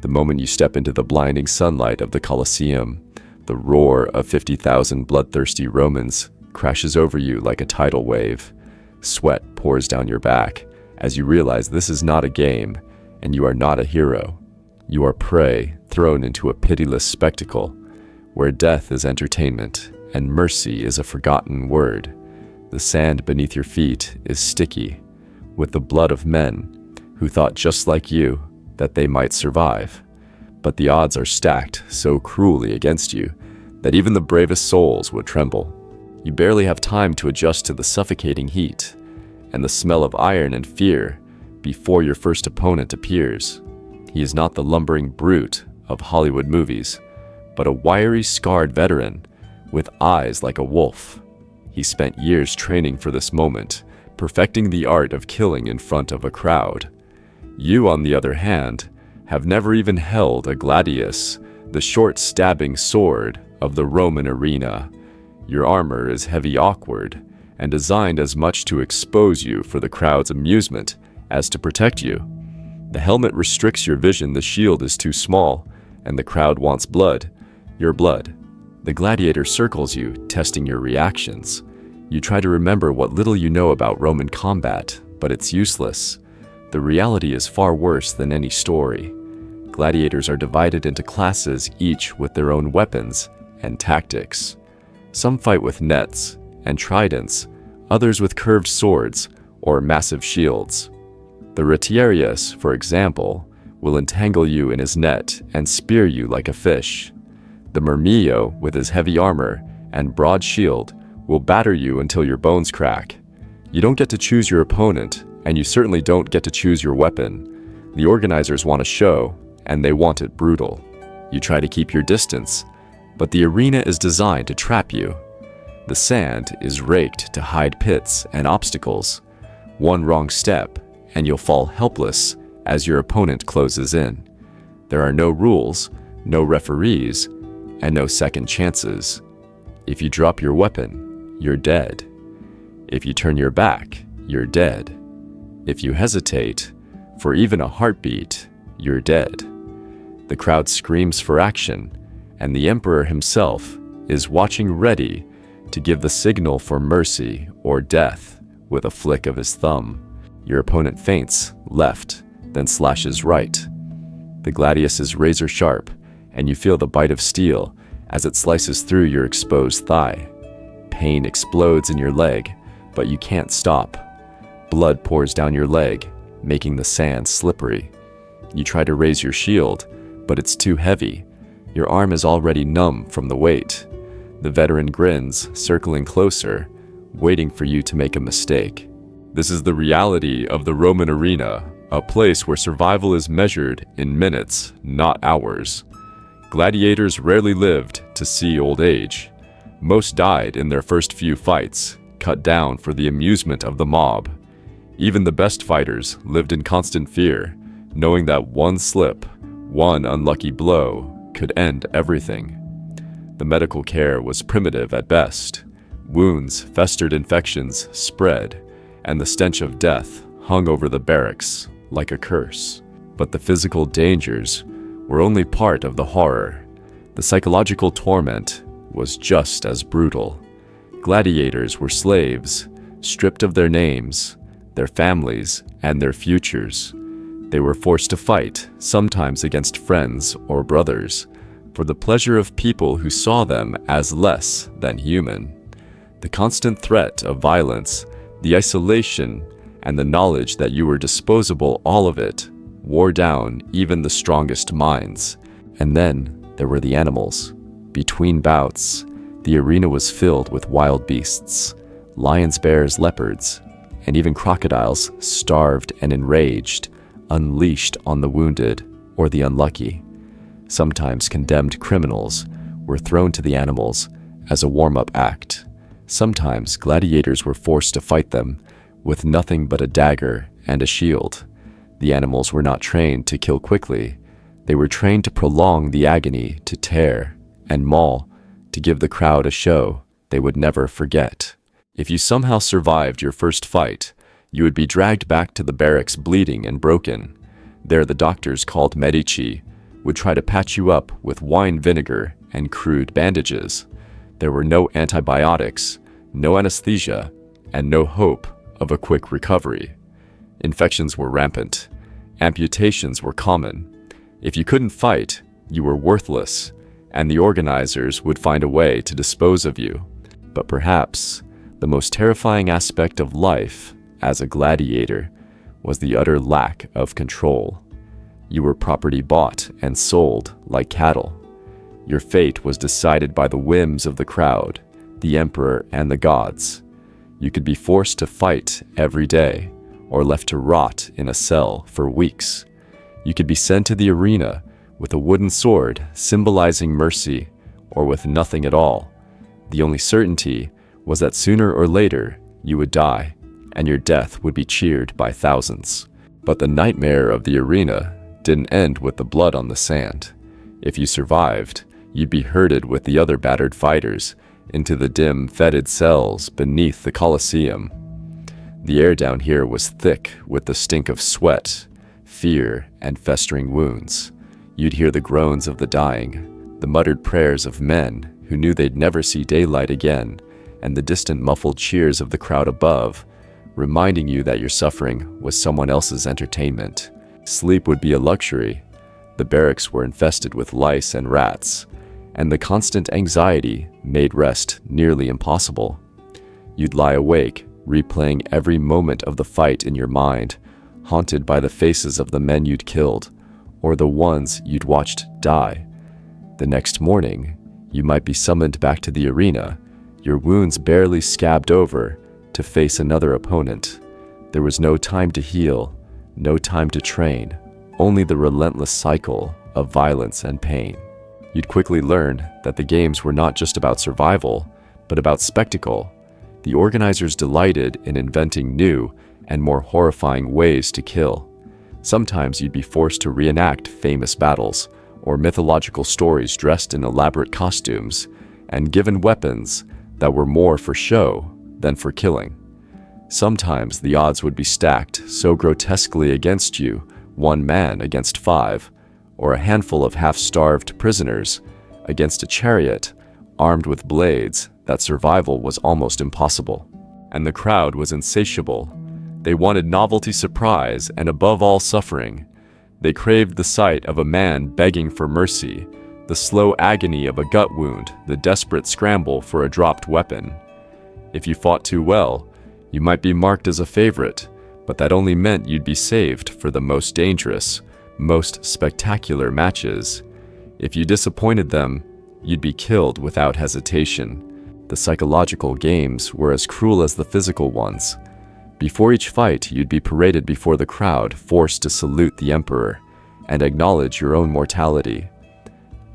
The moment you step into the blinding sunlight of the Colosseum, the roar of 50,000 bloodthirsty Romans crashes over you like a tidal wave. Sweat pours down your back as you realize this is not a game, and you are not a hero. You are prey thrown into a pitiless spectacle, where death is entertainment and mercy is a forgotten word. The sand beneath your feet is sticky with the blood of men who thought just like you that they might survive. But the odds are stacked so cruelly against you that even the bravest souls would tremble. You barely have time to adjust to the suffocating heat and the smell of iron and fear before your first opponent appears. He is not the lumbering brute of Hollywood movies, but a wiry, scarred veteran with eyes like a wolf. He spent years training for this moment, perfecting the art of killing in front of a crowd. You, on the other hand, have never even held a gladius, the short stabbing sword of the Roman arena. Your armor is heavy, awkward, and designed as much to expose you for the crowd's amusement as to protect you. The helmet restricts your vision, the shield is too small, and the crowd wants blood, your blood. The gladiator circles you, testing your reactions. You try to remember what little you know about Roman combat, but it's useless. The reality is far worse than any story. Gladiators are divided into classes, each with their own weapons and tactics. Some fight with nets and tridents, others with curved swords or massive shields. The retiarius, for example, will entangle you in his net and spear you like a fish. The myrmillo, with his heavy armor and broad shield, will batter you until your bones crack. You don't get to choose your opponent, and you certainly don't get to choose your weapon. The organizers want a show, and they want it brutal. You try to keep your distance, but the arena is designed to trap you. The sand is raked to hide pits and obstacles. One wrong step, and you'll fall helpless as your opponent closes in. There are no rules, no referees, and no second chances. If you drop your weapon, you're dead. If you turn your back, you're dead. If you hesitate for even a heartbeat, you're dead. The crowd screams for action, and the emperor himself is watching, ready to give the signal for mercy or death with a flick of his thumb. Your opponent feints left, then slashes right. The gladius is razor sharp, and you feel the bite of steel as it slices through your exposed thigh. Pain explodes in your leg, but you can't stop. Blood pours down your leg, making the sand slippery. You try to raise your shield, but it's too heavy. Your arm is already numb from the weight. The veteran grins, circling closer, waiting for you to make a mistake. This is the reality of the Roman arena, a place where survival is measured in minutes, not hours. Gladiators rarely lived to see old age. Most died in their first few fights, cut down for the amusement of the mob. Even the best fighters lived in constant fear, knowing that one slip, one unlucky blow, could end everything. The medical care was primitive at best. Wounds, festered infections spread, and the stench of death hung over the barracks like a curse. But the physical dangers were only part of the horror. The psychological torment was just as brutal. Gladiators were slaves, stripped of their names, their families, and their futures. They were forced to fight, sometimes against friends or brothers, for the pleasure of people who saw them as less than human. The constant threat of violence, the isolation, and the knowledge that you were disposable, all of it wore down even the strongest minds. And then there were the animals. Between bouts, the arena was filled with wild beasts, lions, bears, leopards, and even crocodiles, starved and enraged, unleashed on the wounded or the unlucky. Sometimes condemned criminals were thrown to the animals as a warm-up act. Sometimes gladiators were forced to fight them with nothing but a dagger and a shield. The animals were not trained to kill quickly. They were trained to prolong the agony, to tear and maul, to give the crowd a show they would never forget. If you somehow survived your first fight, you would be dragged back to the barracks bleeding and broken. There the doctors, called medici, would try to patch you up with wine vinegar and crude bandages. There were no antibiotics, no anesthesia, and no hope of a quick recovery. Infections were rampant. Amputations were common. If you couldn't fight, you were worthless, and the organizers would find a way to dispose of you. But perhaps the most terrifying aspect of life as a gladiator was the utter lack of control. You were property bought and sold like cattle. Your fate was decided by the whims of the crowd, the emperor, and the gods. You could be forced to fight every day, or left to rot in a cell for weeks. You could be sent to the arena with a wooden sword symbolizing mercy, or with nothing at all. The only certainty was that sooner or later you would die, and your death would be cheered by thousands. But the nightmare of the arena didn't end with the blood on the sand. If you survived, you'd be herded with the other battered fighters into the dim, fetid cells beneath the Colosseum. The air down here was thick with the stink of sweat, fear, and festering wounds. You'd hear the groans of the dying, the muttered prayers of men who knew they'd never see daylight again, and the distant muffled cheers of the crowd above, reminding you that your suffering was someone else's entertainment. Sleep would be a luxury. The barracks were infested with lice and rats, and the constant anxiety made rest nearly impossible. You'd lie awake, replaying every moment of the fight in your mind, haunted by the faces of the men you'd killed, or the ones you'd watched die. The next morning, you might be summoned back to the arena, your wounds barely scabbed over, to face another opponent. There was no time to heal, no time to train, only the relentless cycle of violence and pain. You'd quickly learn that the games were not just about survival, but about spectacle. The organizers delighted in inventing new and more horrifying ways to kill. Sometimes you'd be forced to reenact famous battles or mythological stories dressed in elaborate costumes and given weapons that were more for show than for killing. Sometimes the odds would be stacked so grotesquely against you, one man against five, or a handful of half-starved prisoners against a chariot armed with blades, that survival was almost impossible. And the crowd was insatiable. They wanted novelty, surprise, and above all suffering. They craved the sight of a man begging for mercy, the slow agony of a gut wound, the desperate scramble for a dropped weapon. If you fought too well, you might be marked as a favorite, but that only meant you'd be saved for the most dangerous, most spectacular matches. If you disappointed them, you'd be killed without hesitation. The psychological games were as cruel as the physical ones. Before each fight, you'd be paraded before the crowd, forced to salute the emperor and acknowledge your own mortality.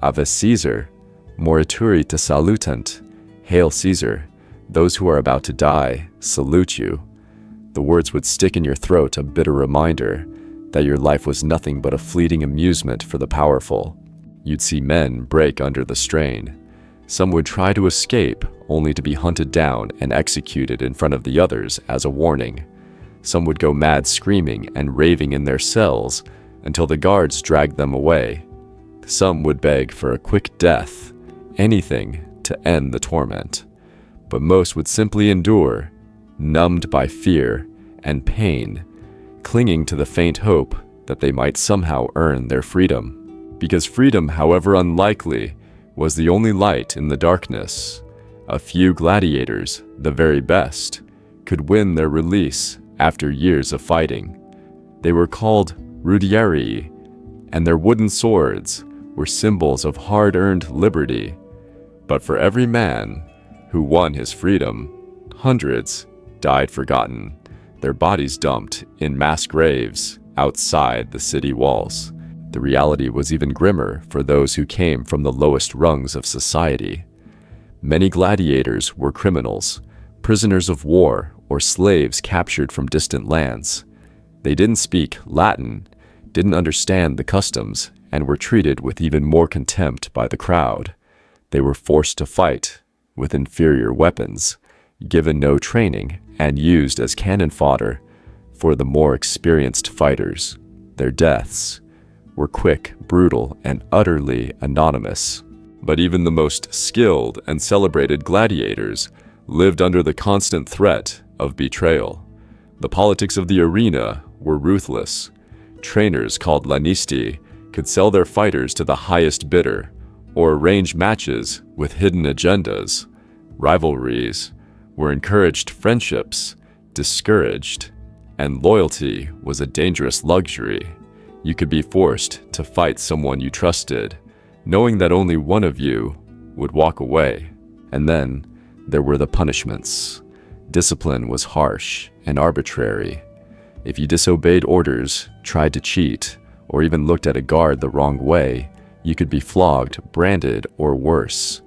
Ave Caesar, morituri te salutant. Hail Caesar, those who are about to die salute you. The words would stick in your throat, a bitter reminder that your life was nothing but a fleeting amusement for the powerful. You'd see men break under the strain. Some would try to escape, only to be hunted down and executed in front of the others as a warning. Some would go mad screaming and raving in their cells until the guards dragged them away. Some would beg for a quick death, anything to end the torment. But most would simply endure, numbed by fear and pain, clinging to the faint hope that they might somehow earn their freedom. Because freedom, however unlikely, was the only light in the darkness. A few gladiators, the very best, could win their release after years of fighting. They were called rudiarii, and their wooden swords were symbols of hard-earned liberty. But for every man who won his freedom, hundreds died forgotten, their bodies dumped in mass graves outside the city walls. The reality was even grimmer for those who came from the lowest rungs of society. Many gladiators were criminals, prisoners of war, or slaves captured from distant lands. They didn't speak Latin, didn't understand the customs, and were treated with even more contempt by the crowd. They were forced to fight with inferior weapons, given no training, and used as cannon fodder for the more experienced fighters. Their deaths were quick, brutal, and utterly anonymous. But even the most skilled and celebrated gladiators lived under the constant threat of betrayal. The politics of the arena were ruthless. Trainers called lanisti could sell their fighters to the highest bidder, or arrange matches with hidden agendas. Rivalries were encouraged, friendships discouraged, and loyalty was a dangerous luxury. You could be forced to fight someone you trusted, knowing that only one of you would walk away. And then there were the punishments. Discipline was harsh and arbitrary. If you disobeyed orders, tried to cheat, or even looked at a guard the wrong way, you could be flogged, branded, or worse.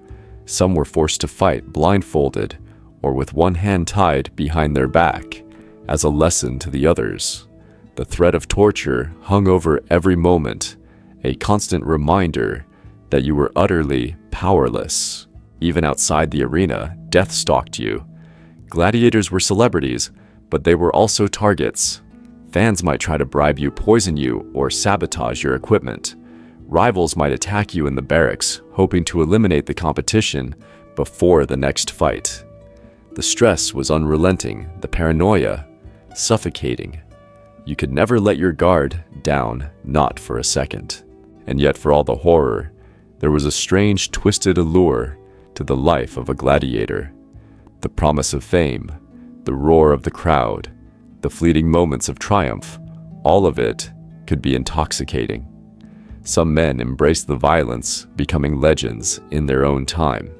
Some were forced to fight blindfolded or with one hand tied behind their back, as a lesson to the others. The threat of torture hung over every moment, a constant reminder that you were utterly powerless. Even outside the arena, death stalked you. Gladiators were celebrities, but they were also targets. Fans might try to bribe you, poison you, or sabotage your equipment. Rivals might attack you in the barracks, hoping to eliminate the competition before the next fight. The stress was unrelenting, the paranoia suffocating. You could never let your guard down, not for a second. And yet, for all the horror, there was a strange, twisted allure to the life of a gladiator. The promise of fame, the roar of the crowd, the fleeting moments of triumph, all of it could be intoxicating. Some men embraced the violence, becoming legends in their own time.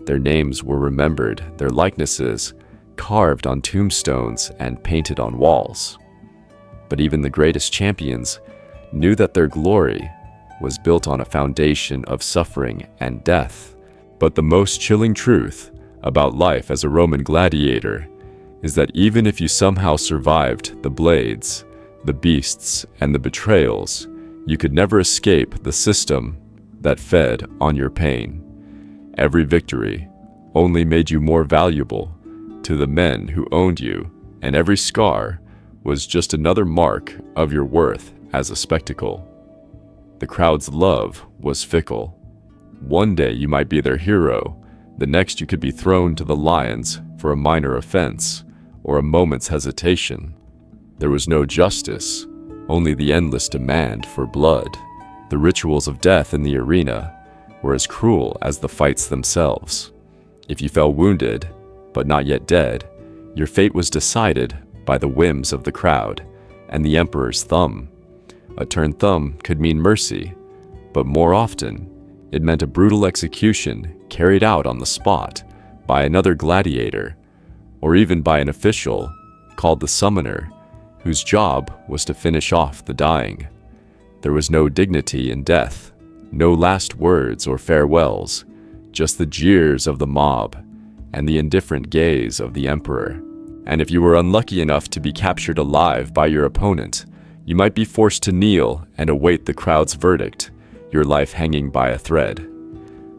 Their names were remembered, their likenesses carved on tombstones and painted on walls. But even the greatest champions knew that their glory was built on a foundation of suffering and death. But the most chilling truth about life as a Roman gladiator is that even if you somehow survived the blades, the beasts, and the betrayals, you could never escape the system that fed on your pain. Every victory only made you more valuable to the men who owned you, and every scar was just another mark of your worth as a spectacle. The crowd's love was fickle. One day you might be their hero, the next you could be thrown to the lions for a minor offense or a moment's hesitation. There was no justice, only the endless demand for blood. The rituals of death in the arena were as cruel as the fights themselves. If you fell wounded, but not yet dead, your fate was decided by the whims of the crowd and the emperor's thumb. A turned thumb could mean mercy, but more often, it meant a brutal execution carried out on the spot by another gladiator, or even by an official called the summoner, whose job was to finish off the dying. There was no dignity in death, no last words or farewells, just the jeers of the mob and the indifferent gaze of the emperor. And if you were unlucky enough to be captured alive by your opponent, you might be forced to kneel and await the crowd's verdict, your life hanging by a thread.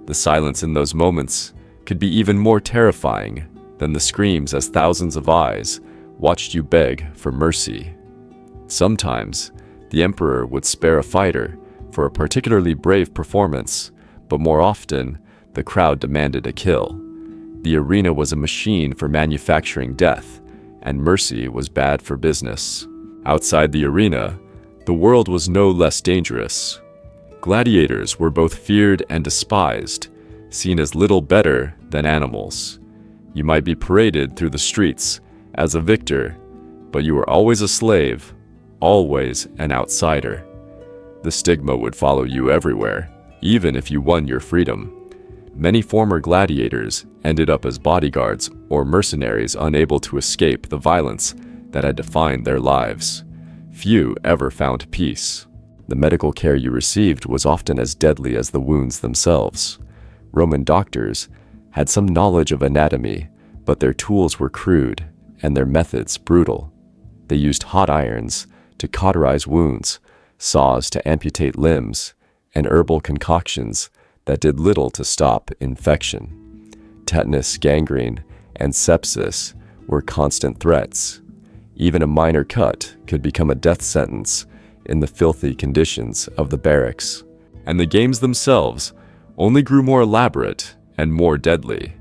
The silence in those moments could be even more terrifying than the screams as thousands of eyes watched you beg for mercy. Sometimes, the emperor would spare a fighter for a particularly brave performance, but more often, the crowd demanded a kill. The arena was a machine for manufacturing death, and mercy was bad for business. Outside the arena, the world was no less dangerous. Gladiators were both feared and despised, seen as little better than animals. You might be paraded through the streets as a victor, but you were always a slave, always an outsider. The stigma would follow you everywhere, even if you won your freedom. Many former gladiators ended up as bodyguards or mercenaries unable to escape the violence that had defined their lives. Few ever found peace. The medical care you received was often as deadly as the wounds themselves. Roman doctors had some knowledge of anatomy, but their tools were crude and their methods brutal. They used hot irons to cauterize wounds, saws to amputate limbs, and herbal concoctions that did little to stop infection. Tetanus, gangrene, and sepsis were constant threats. Even a minor cut could become a death sentence in the filthy conditions of the barracks. And the games themselves only grew more elaborate and more deadly.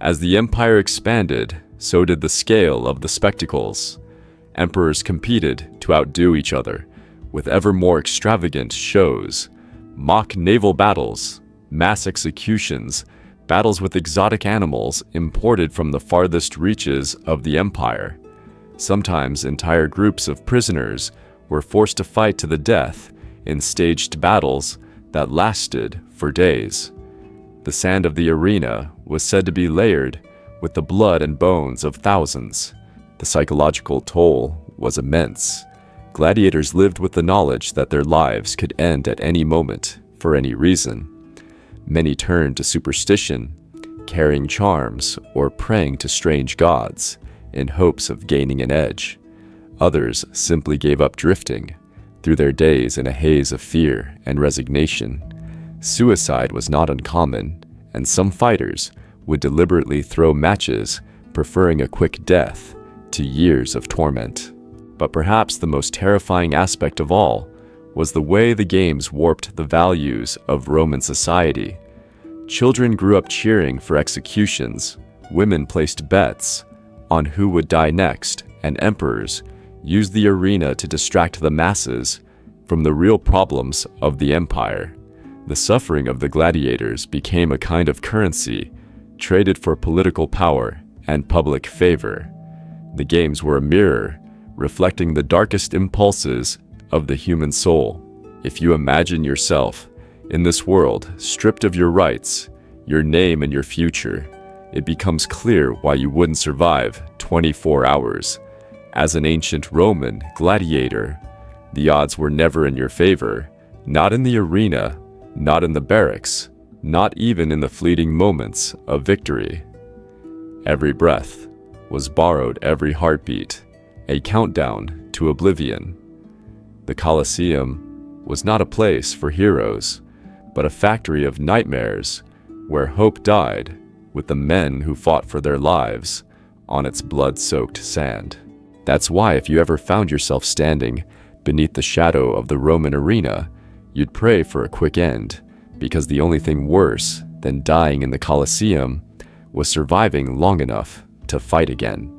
As the empire expanded, so did the scale of the spectacles. Emperors competed to outdo each other with ever more extravagant shows, mock naval battles, mass executions, battles with exotic animals imported from the farthest reaches of the empire. Sometimes entire groups of prisoners were forced to fight to the death in staged battles that lasted for days. The sand of the arena was said to be layered with the blood and bones of thousands. The psychological toll was immense. Gladiators lived with the knowledge that their lives could end at any moment for any reason. Many turned to superstition, carrying charms or praying to strange gods in hopes of gaining an edge. Others simply gave up drifting through their days in a haze of fear and resignation. Suicide was not uncommon, and some fighters would deliberately throw matches, preferring a quick death to years of torment. But perhaps the most terrifying aspect of all was the way the games warped the values of Roman society. Children grew up cheering for executions, women placed bets on who would die next, and emperors used the arena to distract the masses from the real problems of the empire. The suffering of the gladiators became a kind of currency, traded for political power and public favor. The games were a mirror, reflecting the darkest impulses of the human soul. If you imagine yourself in this world, stripped of your rights, your name and your future, it becomes clear why you wouldn't survive 24 hours. As an ancient Roman gladiator, the odds were never in your favor, not in the arena, not in the barracks, not even in the fleeting moments of victory. Every breath was borrowed, every heartbeat, a countdown to oblivion. The Colosseum was not a place for heroes, but a factory of nightmares where hope died with the men who fought for their lives on its blood-soaked sand. That's why if you ever found yourself standing beneath the shadow of the Roman arena, you'd pray for a quick end, because the only thing worse than dying in the Colosseum was surviving long enough to fight again.